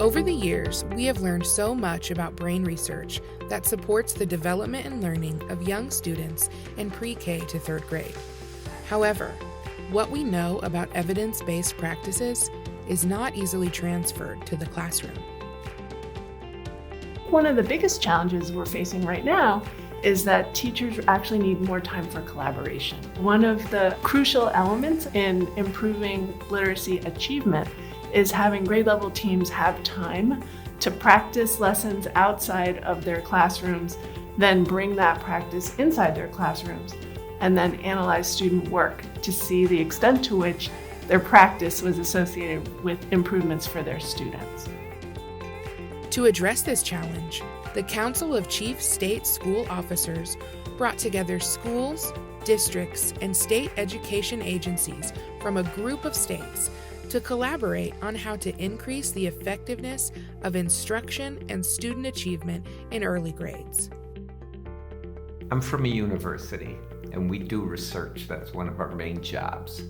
Over the years, we have learned so much about brain research that supports the development and learning of young students in pre-K to third grade. However, what we know about evidence-based practices is not easily transferred to the classroom. One of the biggest challenges we're facing right now is that teachers actually need more time for collaboration. One of the crucial elements in improving literacy achievement is having grade level teams have time to practice lessons outside of their classrooms, then bring that practice inside their classrooms, and then analyze student work to see the extent to which their practice was associated with improvements for their students. To address this challenge, the Council of Chief State School Officers brought together schools, districts, and state education agencies from a group of states to collaborate on how to increase the effectiveness of instruction and student achievement in early grades. I'm from a university, and we do research. That's one of our main jobs.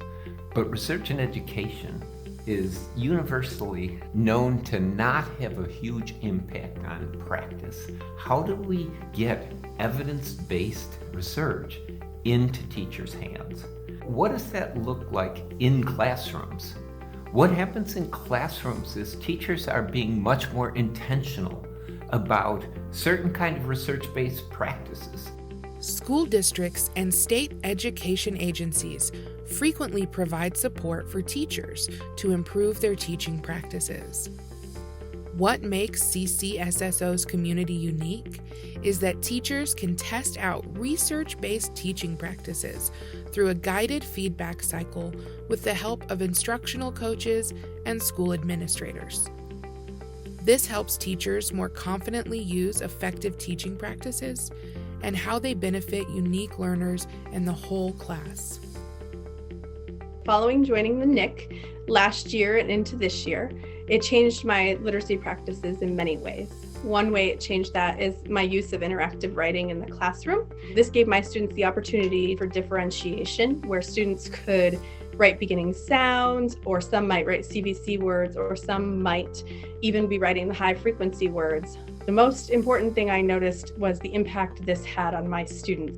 But research and education is universally known to not have a huge impact on practice. How do we get evidence-based research into teachers' hands? What does that look like in classrooms? What happens in classrooms is teachers are being much more intentional about certain kind of research-based practices. School districts and state education agencies frequently provide support for teachers to improve their teaching practices. What makes CCSSO's community unique is that teachers can test out research-based teaching practices through a guided feedback cycle with the help of instructional coaches and school administrators. This helps teachers more confidently use effective teaching practices and how they benefit unique learners and the whole class. Following joining the NIC last year and into this year, it changed my literacy practices in many ways. One way it changed that is my use of interactive writing in the classroom. This gave my students the opportunity for differentiation, where students could write beginning sounds, or some might write CVC words, or some might even be writing the high frequency words. The most important thing I noticed was the impact this had on my students.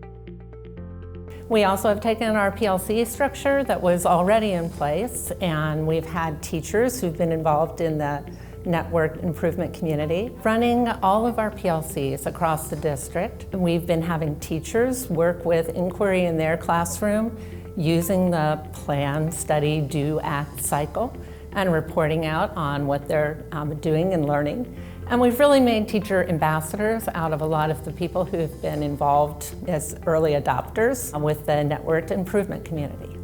We also have taken our PLC structure that was already in place, and we've had teachers who've been involved in the network improvement community running all of our PLCs across the district. We've been having teachers work with inquiry in their classroom using the plan, study, do, act cycle and reporting out on what they're doing and learning. And we've really made teacher ambassadors out of a lot of the people who have been involved as early adopters with the networked improvement community.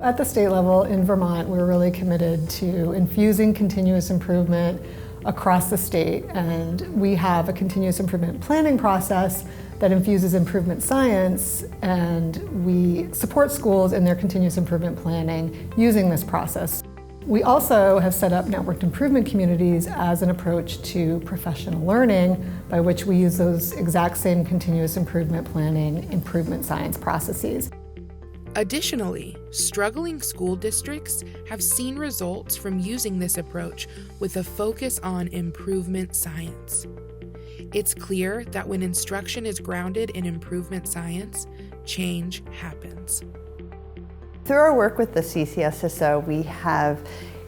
At the state level in Vermont, we're really committed to infusing continuous improvement across the state, and we have a continuous improvement planning process that infuses improvement science, and we support schools in their continuous improvement planning using this process. We also have set up networked improvement communities as an approach to professional learning, by which we use those exact same continuous improvement planning, improvement science processes. Additionally, struggling school districts have seen results from using this approach with a focus on improvement science. It's clear that when instruction is grounded in improvement science, change happens. Through our work with the CCSSO, we have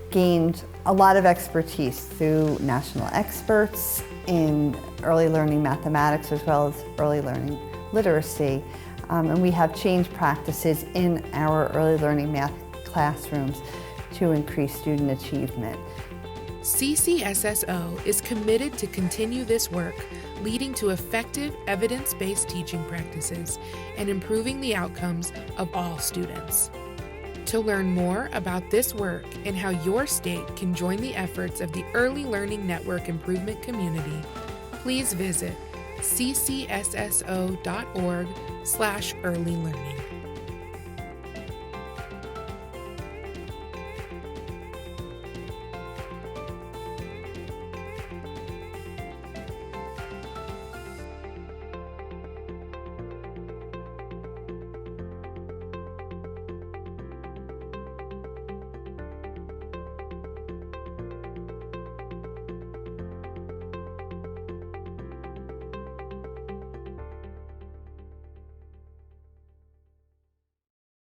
gained a lot of expertise through national experts in early learning mathematics as well as early learning literacy. And we have changed practices in our early learning math classrooms to increase student achievement. CCSSO is committed to continue this work, leading to effective evidence-based teaching practices and improving the outcomes of all students. To learn more about this work and how your state can join the efforts of the Early Learning Network Improvement Community, please visit ccsso.org/earlylearning.